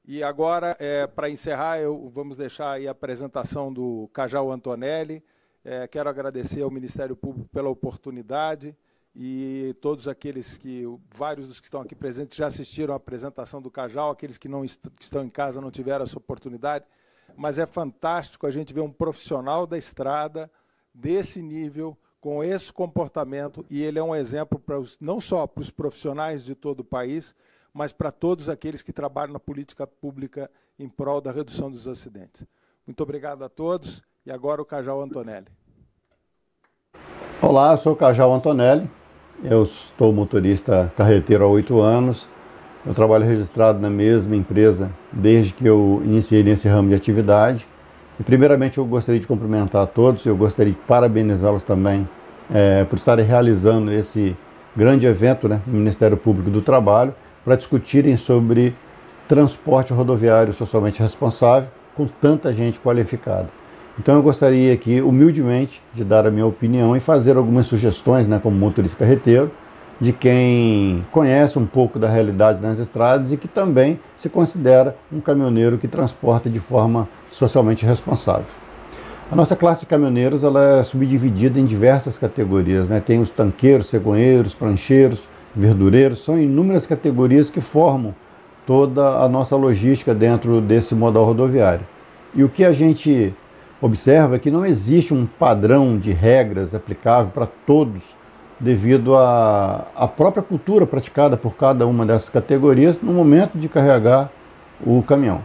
E agora, para encerrar, vamos deixar aí a apresentação do Cajal Antonelli. Quero agradecer ao Ministério Público pela oportunidade e todos aqueles vários dos que estão aqui presentes já assistiram à apresentação do Cajal, aqueles que que estão em casa não tiveram essa oportunidade, mas é fantástico a gente ver um profissional da estrada desse nível, com esse comportamento, e ele é um exemplo não só para os profissionais de todo o país, mas para todos aqueles que trabalham na política pública em prol da redução dos acidentes. Muito obrigado a todos, e agora o Cajal Antonelli. Olá, eu sou o Cajal Antonelli, eu estou motorista carreteiro há 8 anos, eu trabalho registrado na mesma empresa desde que eu iniciei nesse ramo de atividade. E primeiramente eu gostaria de cumprimentar a todos, eu gostaria de parabenizá-los também por estarem realizando esse grande evento, né, no Ministério Público do Trabalho, para discutirem sobre transporte rodoviário socialmente responsável com tanta gente qualificada. Então eu gostaria aqui, humildemente, de dar a minha opinião e fazer algumas sugestões, né, como motorista carreteiro, de quem conhece um pouco da realidade nas estradas e que também se considera um caminhoneiro que transporta de forma socialmente responsável. A nossa classe de caminhoneiros ela é subdividida em diversas categorias, né? Tem os tanqueiros, cegonheiros, prancheiros, verdureiros, são inúmeras categorias que formam toda a nossa logística dentro desse modal rodoviário. E o que a gente observa é que não existe um padrão de regras aplicável para todos, devido à própria cultura praticada por cada uma dessas categorias no momento de carregar o caminhão.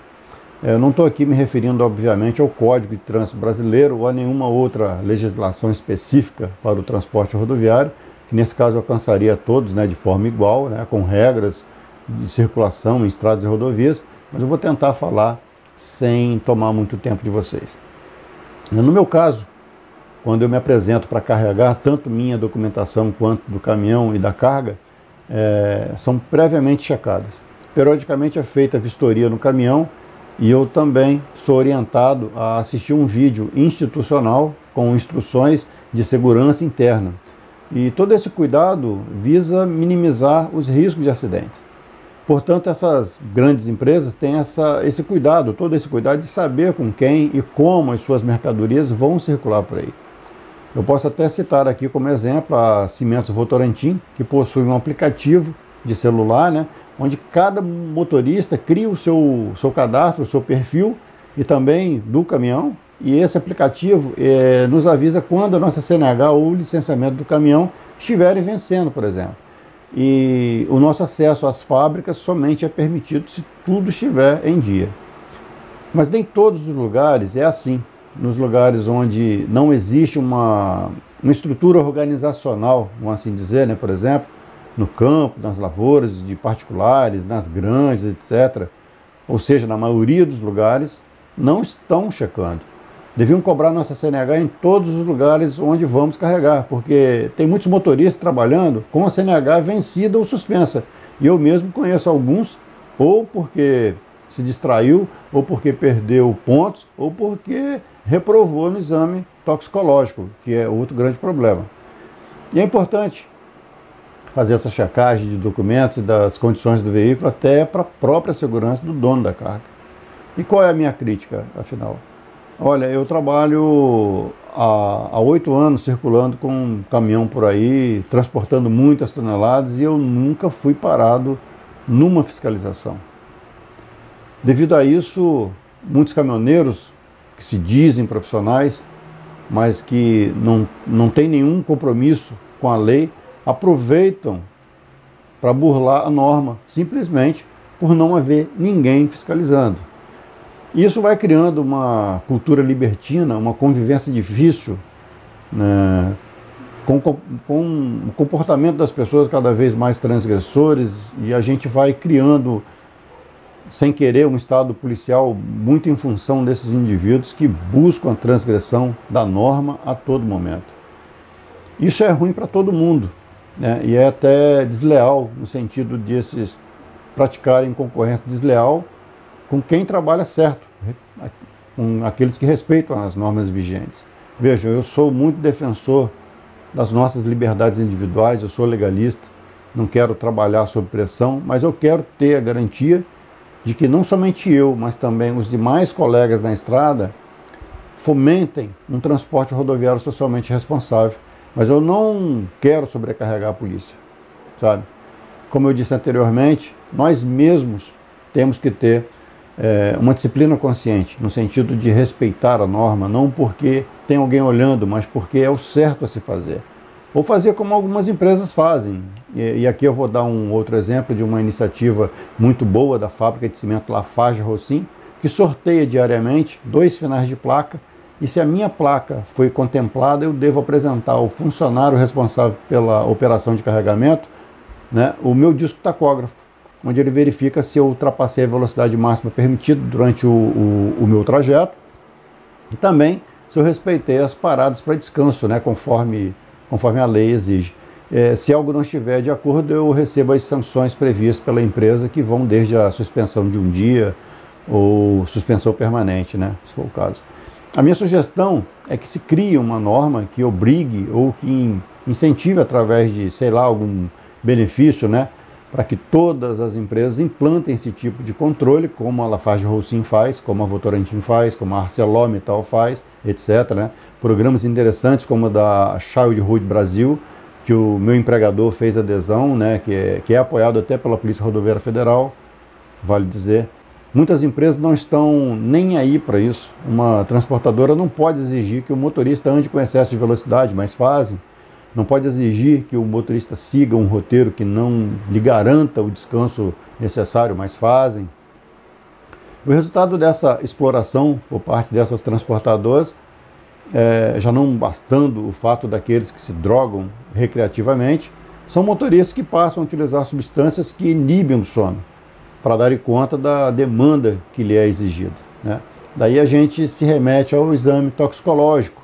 Eu não estou aqui me referindo, obviamente, ao Código de Trânsito Brasileiro ou a nenhuma outra legislação específica para o transporte rodoviário, que nesse caso alcançaria a todos, né, de forma igual, né, com regras de circulação em estradas e rodovias, mas eu vou tentar falar sem tomar muito tempo de vocês. No meu caso, quando eu me apresento para carregar, tanto minha documentação quanto do caminhão e da carga, são previamente checadas. Periodicamente é feita a vistoria no caminhão e eu também sou orientado a assistir um vídeo institucional com instruções de segurança interna. E todo esse cuidado visa minimizar os riscos de acidentes. Portanto, essas grandes empresas têm esse cuidado, todo esse cuidado de saber com quem e como as suas mercadorias vão circular por aí. Eu posso até citar aqui como exemplo a Cimentos Votorantim, que possui um aplicativo de celular, né, onde cada motorista cria o seu cadastro, o seu perfil e também do caminhão. E esse aplicativo nos avisa quando a nossa CNH ou o licenciamento do caminhão estiverem vencendo, por exemplo. E o nosso acesso às fábricas somente é permitido se tudo estiver em dia. Mas nem todos os lugares é assim. Nos lugares onde não existe uma estrutura organizacional, vamos assim dizer, né? Por exemplo, no campo, nas lavouras de particulares, nas grandes, etc. Ou seja, na maioria dos lugares, não estão checando. Deviam cobrar nossa CNH em todos os lugares onde vamos carregar, porque tem muitos motoristas trabalhando com a CNH vencida ou suspensa. E eu mesmo conheço alguns, ou porque se distraiu, ou porque perdeu pontos, ou porque reprovou no exame toxicológico, que é outro grande problema. E é importante fazer essa checagem de documentos e das condições do veículo até para a própria segurança do dono da carga. E qual é a minha crítica, afinal? Olha, eu trabalho há 8 anos circulando com um caminhão por aí, transportando muitas toneladas, e eu nunca fui parado numa fiscalização. Devido a isso, muitos caminhoneiros que se dizem profissionais, mas que não têm nenhum compromisso com a lei, aproveitam para burlar a norma, simplesmente por não haver ninguém fiscalizando. Isso vai criando uma cultura libertina, uma convivência difícil, né, com o comportamento das pessoas cada vez mais transgressores, e a gente vai criando, sem querer, um estado policial muito em função desses indivíduos que buscam a transgressão da norma a todo momento. Isso é ruim para todo mundo, né, e é até desleal, no sentido de esses praticarem concorrência desleal com quem trabalha certo, com aqueles que respeitam as normas vigentes. Vejam, eu sou muito defensor das nossas liberdades individuais, eu sou legalista, não quero trabalhar sob pressão, mas eu quero ter a garantia de que não somente eu, mas também os demais colegas na estrada fomentem um transporte rodoviário socialmente responsável. Mas eu não quero sobrecarregar a polícia, sabe? Como eu disse anteriormente, nós mesmos temos que ter uma disciplina consciente, no sentido de respeitar a norma, não porque tem alguém olhando, mas porque é o certo a se fazer. Ou fazer como algumas empresas fazem. E aqui eu vou dar um outro exemplo de uma iniciativa muito boa da fábrica de cimento LafargeHolcim, que sorteia diariamente 2 finais de placa, e se a minha placa foi contemplada, eu devo apresentar ao funcionário responsável pela operação de carregamento, né, o meu disco tacógrafo, onde ele verifica se eu ultrapassei a velocidade máxima permitida durante o meu trajeto, e também se eu respeitei as paradas para descanso, né, conforme a lei exige. Se algo não estiver de acordo, eu recebo as sanções previstas pela empresa, que vão desde a suspensão de um dia ou suspensão permanente, né, se for o caso. A minha sugestão é que se crie uma norma que obrigue ou que incentive através de, sei lá, algum benefício, né, para que todas as empresas implantem esse tipo de controle, como a LafargeHolcim faz, como a Votorantim faz, como a ArcelorMittal faz, etc., né? Programas interessantes como o da Childhood Brasil, que o meu empregador fez adesão, né, que é apoiado até pela Polícia Rodoviária Federal, vale dizer. Muitas empresas não estão nem aí para isso. Uma transportadora não pode exigir que o motorista ande com excesso de velocidade, mas fazem. Não pode exigir que o motorista siga um roteiro que não lhe garanta o descanso necessário, mas fazem. O resultado dessa exploração por parte dessas transportadoras, já não bastando o fato daqueles que se drogam recreativamente, são motoristas que passam a utilizar substâncias que inibem o sono, para darem conta da demanda que lhe é exigida, né? Daí a gente se remete ao exame toxicológico,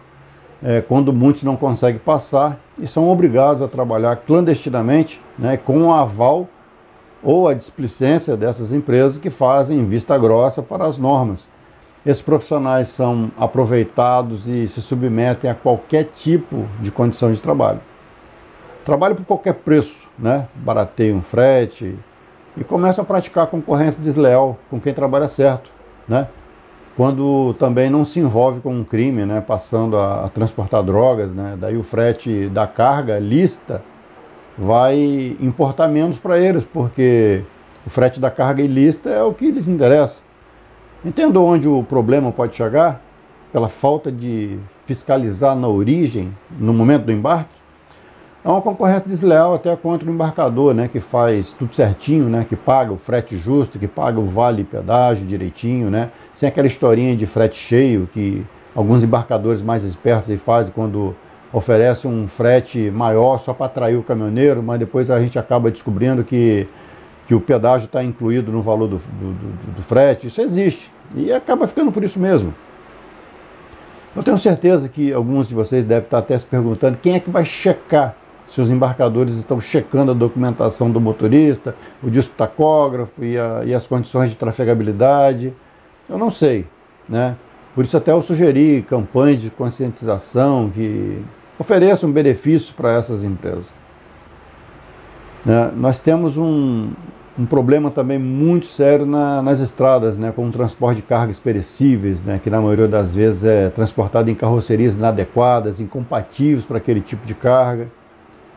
quando muitos não conseguem passar e são obrigados a trabalhar clandestinamente, né, com o aval ou a displicência dessas empresas que fazem vista grossa para as normas. Esses profissionais são aproveitados e se submetem a qualquer tipo de condição de trabalho. Trabalham por qualquer preço, né? Barateiam um frete e começam a praticar concorrência desleal com quem trabalha certo, né? Quando também não se envolve com um crime, né, passando a transportar drogas, né, daí o frete da carga lista vai importar menos para eles, porque o frete da carga ilícita é o que lhes interessa. Entendo onde o problema pode chegar? Pela falta de fiscalizar na origem, no momento do embarque. É uma concorrência desleal até contra o embarcador, né, que faz tudo certinho, né, que paga o frete justo, que paga o vale pedágio direitinho, né, sem aquela historinha de frete cheio que alguns embarcadores mais espertos fazem quando oferecem um frete maior só para atrair o caminhoneiro, mas depois a gente acaba descobrindo que o pedágio está incluído no valor do frete. Isso existe e acaba ficando por isso mesmo. Eu tenho certeza que alguns de vocês devem estar até se perguntando quem é que vai checar se os embarcadores estão checando a documentação do motorista, o disco tacógrafo e as condições de trafegabilidade. Eu não sei, né? Por isso até eu sugeri campanhas de conscientização que ofereçam benefícios para essas empresas. Né? Nós temos um problema também muito sério nas estradas, né? Com o transporte de cargas perecíveis, né? Que na maioria das vezes é transportado em carrocerias inadequadas, incompatíveis para aquele tipo de carga,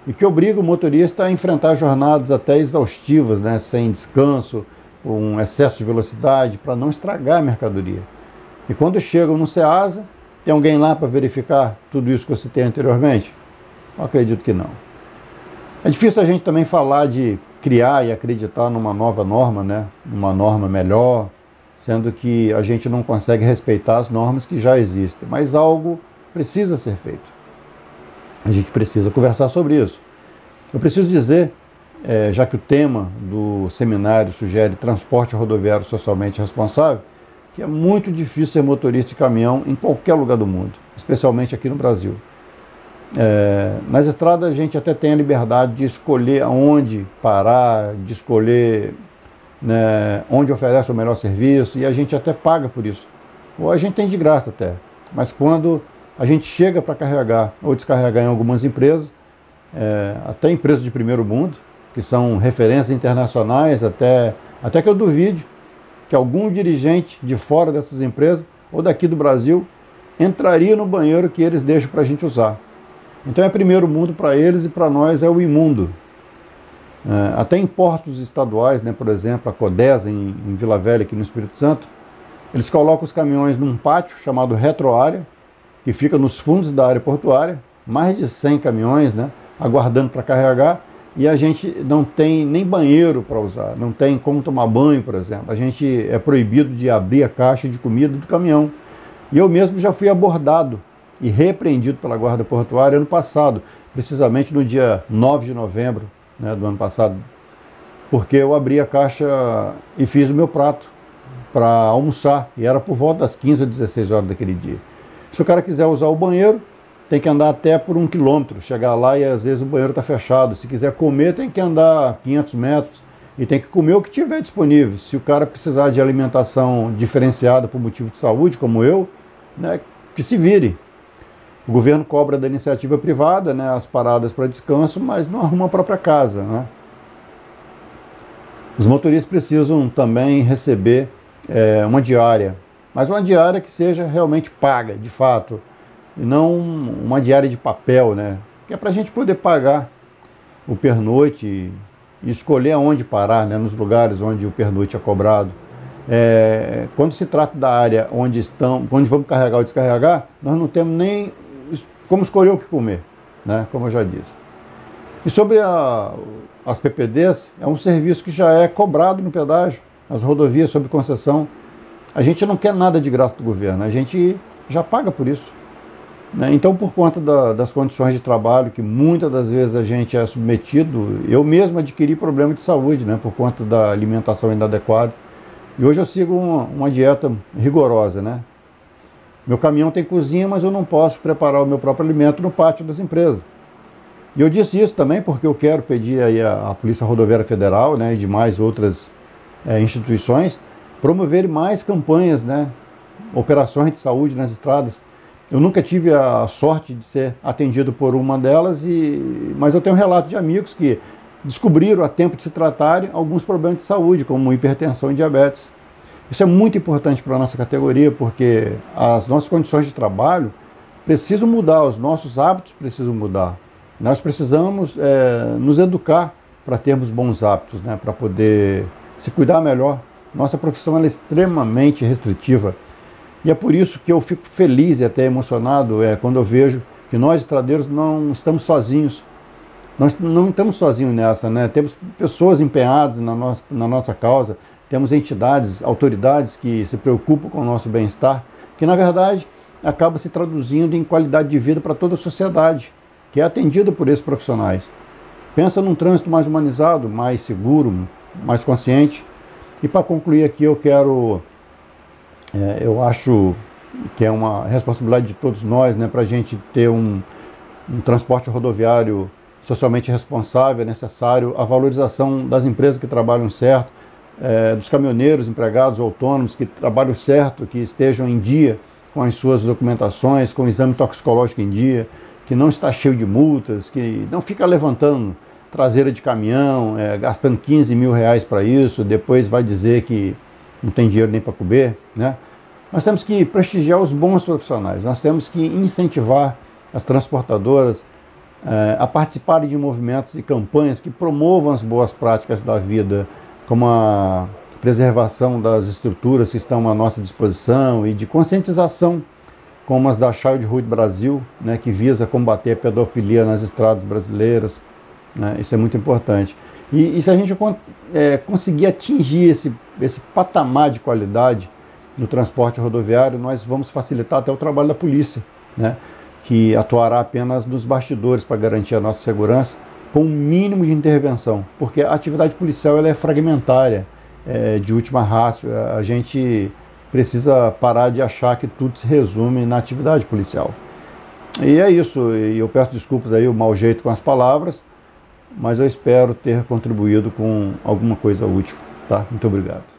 e que obriga o motorista a enfrentar jornadas até exaustivas, né, sem descanso, com excesso de velocidade, para não estragar a mercadoria. E quando chegam no Ceasa, tem alguém lá para verificar tudo isso que eu citei anteriormente? Eu acredito que não. É difícil a gente também falar de criar e acreditar numa nova norma, né, numa norma melhor, sendo que a gente não consegue respeitar as normas que já existem, mas algo precisa ser feito. A gente precisa conversar sobre isso. Eu preciso dizer, já que o tema do seminário sugere transporte rodoviário socialmente responsável, que é muito difícil ser motorista de caminhão em qualquer lugar do mundo, especialmente aqui no Brasil. Nas estradas a gente até tem a liberdade de escolher aonde parar, de escolher, né, onde oferece o melhor serviço, e a gente até paga por isso. Ou a gente tem de graça até, mas quando a gente chega para carregar ou descarregar em algumas empresas, até empresas de primeiro mundo, que são referências internacionais, até que eu duvide que algum dirigente de fora dessas empresas ou daqui do Brasil entraria no banheiro que eles deixam para a gente usar. Então é primeiro mundo para eles e para nós é o imundo. Até em portos estaduais, né, por exemplo, a Codesa em Vila Velha, aqui no Espírito Santo, eles colocam os caminhões num pátio chamado retroárea, que fica nos fundos da área portuária, mais de 100 caminhões, né, aguardando para carregar, e a gente não tem nem banheiro para usar, não tem como tomar banho, por exemplo. A gente é proibido de abrir a caixa de comida do caminhão. E eu mesmo já fui abordado e repreendido pela Guarda Portuária ano passado, precisamente no dia 9 de novembro, né, do ano passado, porque eu abri a caixa e fiz o meu prato para almoçar, e era por volta das 15 ou 16 horas daquele dia. Se o cara quiser usar o banheiro, tem que andar até por 1 quilômetro, chegar lá e às vezes o banheiro está fechado. Se quiser comer, tem que andar 500 metros e tem que comer o que tiver disponível. Se o cara precisar de alimentação diferenciada por motivo de saúde, como eu, né, que se vire. O governo cobra da iniciativa privada, né, as paradas para descanso, mas não arruma a própria casa, né? Os motoristas precisam também receber uma diária, mas uma diária que seja realmente paga, de fato, e não uma diária de papel, né? Que é para a gente poder pagar o pernoite e escolher aonde parar, né? Nos lugares onde o pernoite é cobrado. Quando se trata da área onde vamos carregar ou descarregar, nós não temos nem como escolher o que comer, né? Como eu já disse. E sobre as PPDs, é um serviço que já é cobrado no pedágio, as rodovias sob concessão. A gente não quer nada de graça do governo, a gente já paga por isso, né? Então, por conta das condições de trabalho, que muitas das vezes a gente é submetido, eu mesmo adquiri problema de saúde, né, por conta da alimentação inadequada. E hoje eu sigo uma dieta rigorosa, né? Meu caminhão tem cozinha, mas eu não posso preparar o meu próprio alimento no pátio das empresas. E eu disse isso também porque eu quero pedir aí a Polícia Rodoviária Federal, né, e demais outras instituições promoverem mais campanhas, né, operações de saúde nas estradas. Eu nunca tive a sorte de ser atendido por uma delas, mas eu tenho um relato de amigos que descobriram a tempo de se tratarem alguns problemas de saúde, como hipertensão e diabetes. Isso é muito importante para a nossa categoria, porque as nossas condições de trabalho precisam mudar, os nossos hábitos precisam mudar. Nós precisamos nos educar para termos bons hábitos, né, para poder se cuidar melhor. Nossa profissão ela é extremamente restritiva. E é por isso que eu fico feliz e até emocionado quando eu vejo que nós, estradeiros, não estamos sozinhos. Nós não estamos sozinhos nessa, né? Temos pessoas empenhadas na nossa causa, temos entidades, autoridades que se preocupam com o nosso bem-estar, que na verdade acaba se traduzindo em qualidade de vida para toda a sociedade, que é atendida por esses profissionais. Pensa num trânsito mais humanizado, mais seguro, mais consciente. E para concluir aqui, eu acho que é uma responsabilidade de todos nós, né, para a gente ter um transporte rodoviário socialmente responsável. É necessário a valorização das empresas que trabalham certo, dos caminhoneiros, empregados, autônomos que trabalham certo, que estejam em dia com as suas documentações, com o exame toxicológico em dia, que não está cheio de multas, que não fica levantando traseira de caminhão, gastando 15 mil reais para isso, depois vai dizer que não tem dinheiro nem para comer, né? Nós temos que prestigiar os bons profissionais, nós temos que incentivar as transportadoras a participarem de movimentos e campanhas que promovam as boas práticas da vida, como a preservação das estruturas que estão à nossa disposição e de conscientização, como as da Childhood Brasil, né, que visa combater a pedofilia nas estradas brasileiras, né? Isso é muito importante. E se a gente conseguir atingir esse patamar de qualidade no transporte rodoviário, nós vamos facilitar até o trabalho da polícia, né, que atuará apenas nos bastidores para garantir a nossa segurança, com um mínimo de intervenção, porque a atividade policial ela é fragmentária, de última ratio. A gente precisa parar de achar que tudo se resume na atividade policial. E é isso, e eu peço desculpas aí o mau jeito com as palavras, mas eu espero ter contribuído com alguma coisa útil, tá? Muito obrigado.